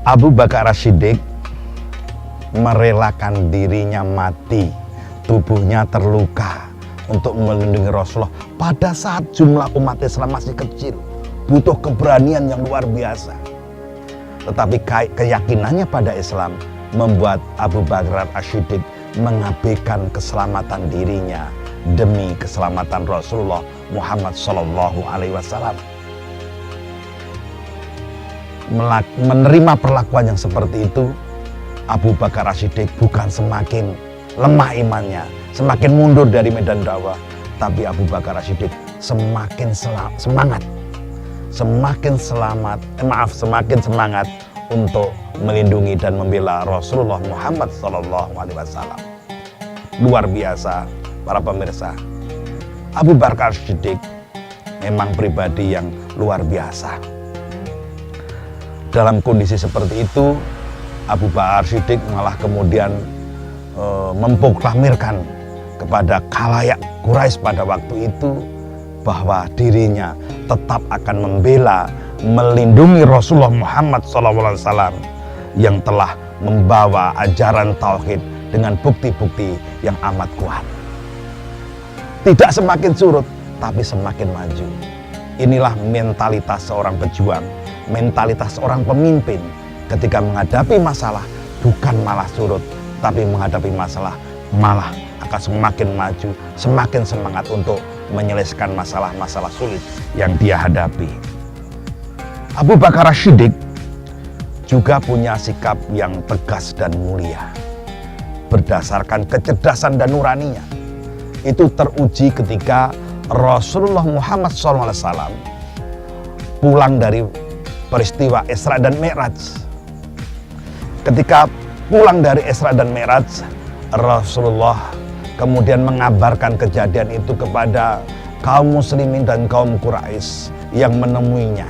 Abu Bakar As-Siddiq merelakan dirinya mati, tubuhnya terluka untuk melindungi Rasulullah pada saat jumlah umat Islam masih kecil, butuh keberanian yang luar biasa. Tetapi keyakinannya pada Islam membuat Abu Bakar As-Siddiq mengabaikan keselamatan dirinya demi keselamatan Rasulullah Muhammad SAW. Menerima perlakuan yang seperti itu, Abu Bakar As-Siddiq bukan semakin lemah imannya, semakin mundur dari medan dakwah, tapi Abu Bakar As-Siddiq semakin semangat untuk melindungi dan membela Rasulullah Muhammad SAW. Luar biasa para pemirsa, Abu Bakar As-Siddiq memang pribadi yang luar biasa. Dalam kondisi seperti itu, Abu Bakar As-Siddiq malah kemudian memproklamirkan kepada khalayak Quraisy pada waktu itu bahwa dirinya tetap akan membela, melindungi Rasulullah Muhammad SAW yang telah membawa ajaran tauhid dengan bukti-bukti yang amat kuat. Tidak semakin surut, tapi semakin maju. Inilah mentalitas seorang pejuang, mentalitas seorang pemimpin ketika menghadapi masalah, bukan malah surut, tapi menghadapi masalah malah akan semakin maju, semakin semangat untuk menyelesaikan masalah-masalah sulit yang dia hadapi. Abu Bakar As-Siddiq juga punya sikap yang tegas dan mulia berdasarkan kecerdasan dan nuraninya. Itu teruji ketika Rasulullah Muhammad SAW pulang dari peristiwa Isra dan Mi'raj. Ketika pulang dari Isra dan Mi'raj, Rasulullah kemudian mengabarkan kejadian itu kepada kaum muslimin dan kaum Quraisy yang menemuinya.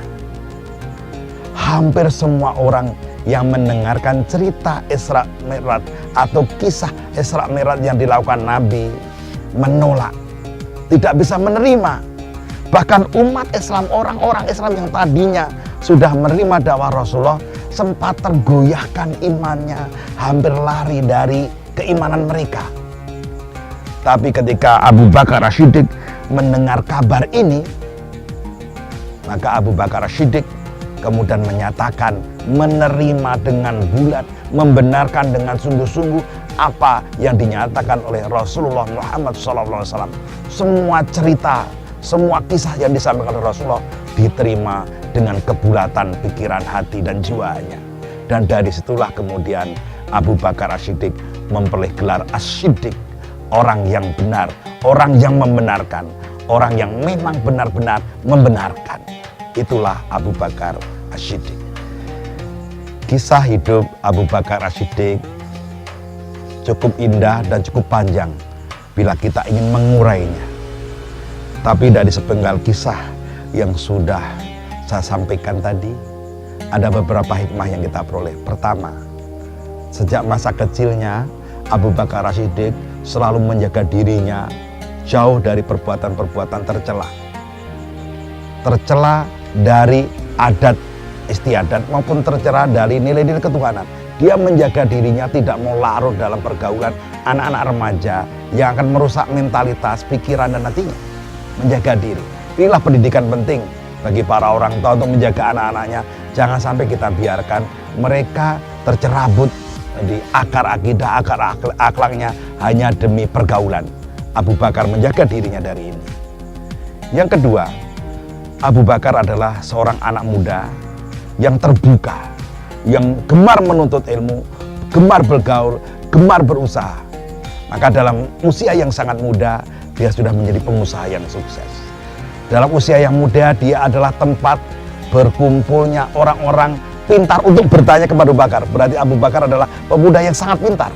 Hampir semua orang yang mendengarkan cerita Isra Mi'raj atau kisah Isra Mi'raj yang dilakukan Nabi menolak, tidak bisa menerima. Bahkan umat Islam, orang-orang Islam yang tadinya sudah menerima dakwah Rasulullah sempat tergoyahkan imannya, hampir lari dari keimanan mereka. Tapi ketika Abu Bakar As-Siddiq mendengar kabar ini, maka Abu Bakar As-Siddiq kemudian menyatakan menerima dengan bulat, membenarkan dengan sungguh-sungguh apa yang dinyatakan oleh Rasulullah Muhammad SAW. Semua cerita, semua kisah yang disampaikan oleh Rasulullah diterima dengan kebulatan pikiran, hati, dan jiwanya. Dan dari situlah kemudian Abu Bakar As-Siddiq memperoleh gelar As-Siddiq, orang yang benar, orang yang membenarkan, orang yang memang benar-benar membenarkan. Itulah Abu Bakar As-Siddiq. Kisah hidup Abu Bakar As-Siddiq cukup indah dan cukup panjang bila kita ingin mengurainya. Tapi dari sepenggal kisah yang sudah saya sampaikan tadi, ada beberapa hikmah yang kita peroleh. Pertama, sejak masa kecilnya Abu Bakar As-Siddiq selalu menjaga dirinya jauh dari perbuatan-perbuatan tercela. Tercela dari adat istiadat maupun tercela dari nilai-nilai ketuhanan. Dia menjaga dirinya tidak mau larut dalam pergaulan anak-anak remaja yang akan merusak mentalitas, pikiran, dan hatinya. Menjaga diri. Inilah pendidikan penting bagi para orang tua untuk menjaga anak-anaknya. Jangan sampai kita biarkan mereka tercerabut di akar akidah, akar akhlaknya hanya demi pergaulan. Abu Bakar menjaga dirinya dari ini. Yang kedua, Abu Bakar adalah seorang anak muda yang terbuka, yang gemar menuntut ilmu, gemar bergaul, gemar berusaha. Maka dalam usia yang sangat muda, dia sudah menjadi pengusaha yang sukses. Dalam usia yang muda, dia adalah tempat berkumpulnya orang-orang pintar untuk bertanya kepada Abu Bakar. Berarti Abu Bakar adalah pemuda yang sangat pintar,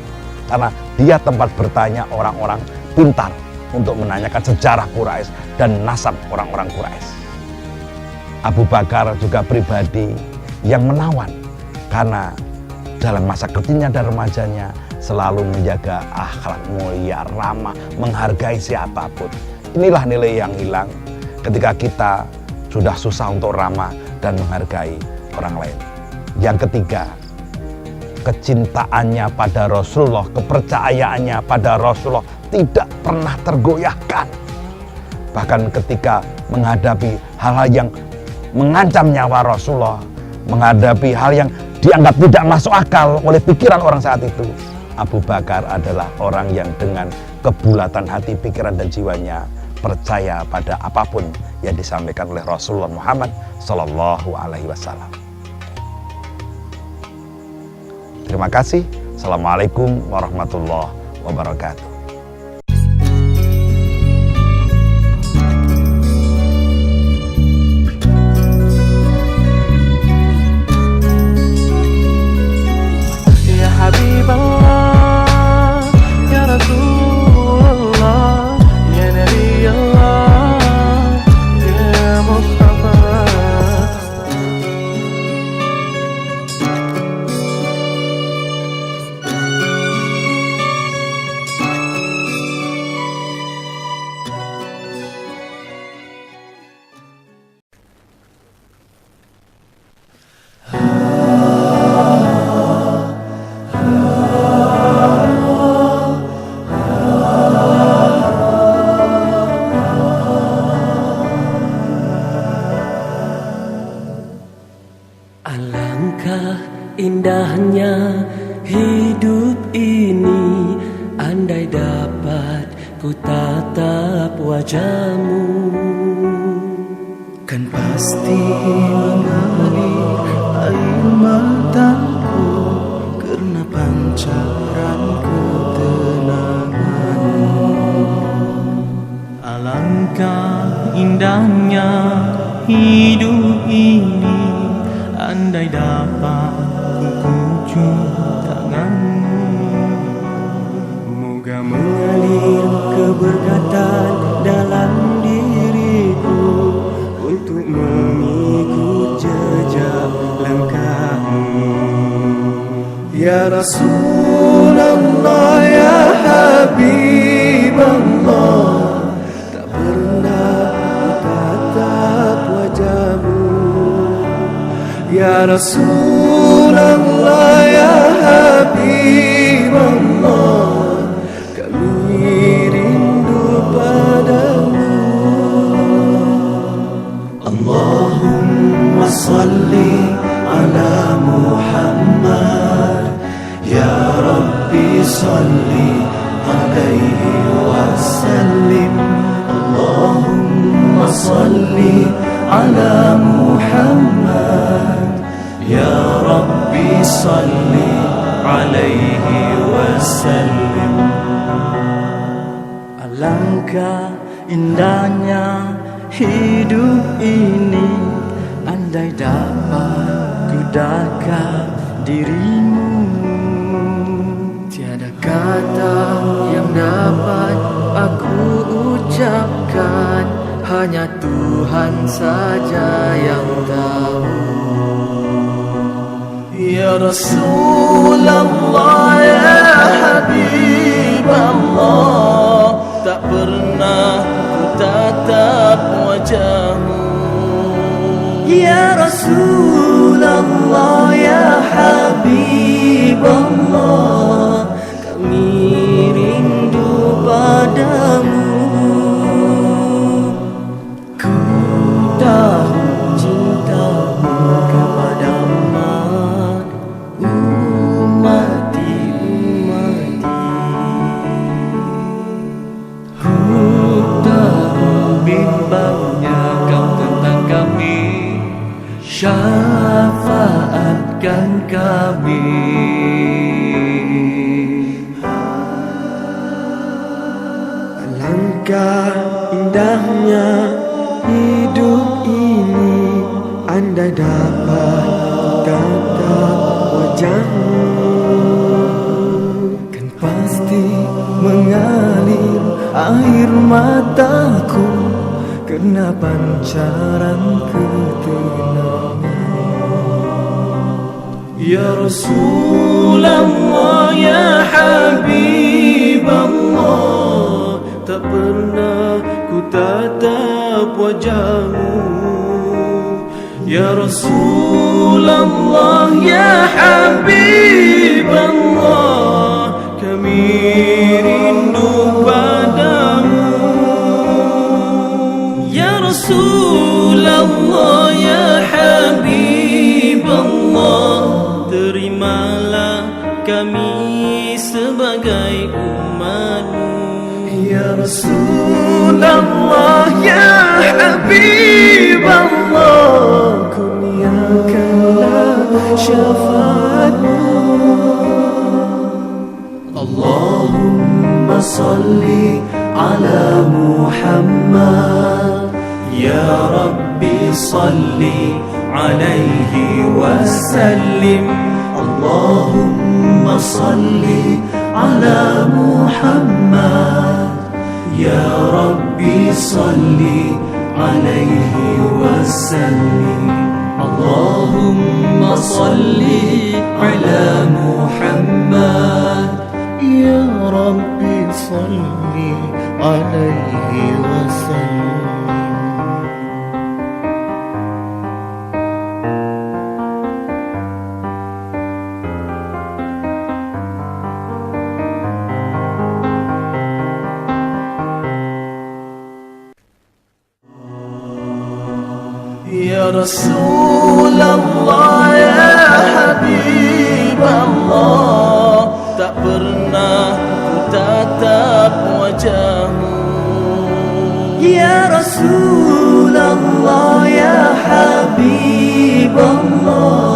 karena dia tempat bertanya orang-orang pintar untuk menanyakan sejarah Quraisy dan nasab orang-orang Quraisy. Abu Bakar juga pribadi yang menawan, karena dalam masa kecilnya dan remajanya selalu menjaga akhlak mulia, ramah, menghargai siapapun. Inilah nilai yang hilang ketika kita sudah susah untuk ramah dan menghargai orang lain. Yang ketiga, kecintaannya pada Rasulullah, kepercayaannya pada Rasulullah tidak pernah tergoyahkan. Bahkan ketika menghadapi hal-hal yang mengancam nyawa Rasulullah, menghadapi hal yang dianggap tidak masuk akal oleh pikiran orang saat itu, Abu Bakar adalah orang yang dengan kebulatan hati, pikiran dan jiwanya percaya pada apapun yang disampaikan oleh Rasulullah Muhammad Sallallahu Alaihi Wasallam. Terima kasih. Assalamualaikum warahmatullahi wabarakatuh. Ya Habiballah, Ya Rasulullah, Ya Nabi Allah, Ya Mustafa. Alangkah indahnya hidup ini, andai dapat ku tatap wajahmu, Kan pasti mengalir air mataku karena pancaran ketenanganmu. Alangkah indahnya hidup ini, andai dapat ku kunjung tanganmu. Moga mengalir keberkatan dalam diriku untuk mengikut jejak langkahmu. Ya Rasulullah, ya Habiballah, tak pernah ku tatap wajahmu. Ya Rasulullah, ya Habiballah, kami rindu padamu. Allahumma salli ala Muhammad, ya Rabbi salli alaihi wasallim. Allahumma salli ala Muhammad, ya Rabbi salli alaihi wasallim. Alangkah indahnya hidup ini, andai dapat ku dekat dirimu. Tiada kata yang dapat aku ucapkan, hanya Tuhan saja yang tahu. Ya Rasulullah, ya Habiballah, tak pernah ku tatap wajahmu. Ya Rasulullah, ya Habiballah, kami rindu padamu. Ku tahu cintamu kepada ummati. Ku tahu bimbangnya kau tentang kami, syafaatkan kami. Alangkah indahnya hidup ini, andai dapat tatap wajahmu. Kan pasti mengalir air mataku karena pancaran ketenangan. Ya Rasulullah, ya Habiballah, tak pernah ku tatap wajahmu. Ya Rasulullah, ya Habibullah, kami rindu padamu. Ya Rasulullah, ya Habibullah, terimalah kami sebagai umatmu. Ya Rasulullah, ya Habibullah, kurniakanlah syafaatmu. Allahumma salli ala Muhammad, ya Rabbi salli alaihi wasallim. Allahumma salli ala Muhammad, ya Rabbi salli alaihi wasallim. Allahumma salli ala Muhammad, ya Rabbi salli alaihi wasallim. Ya Rasulullah, ya Habibullah, tak pernah ku tatap wajahmu. Ya Rasulullah, ya Habibullah,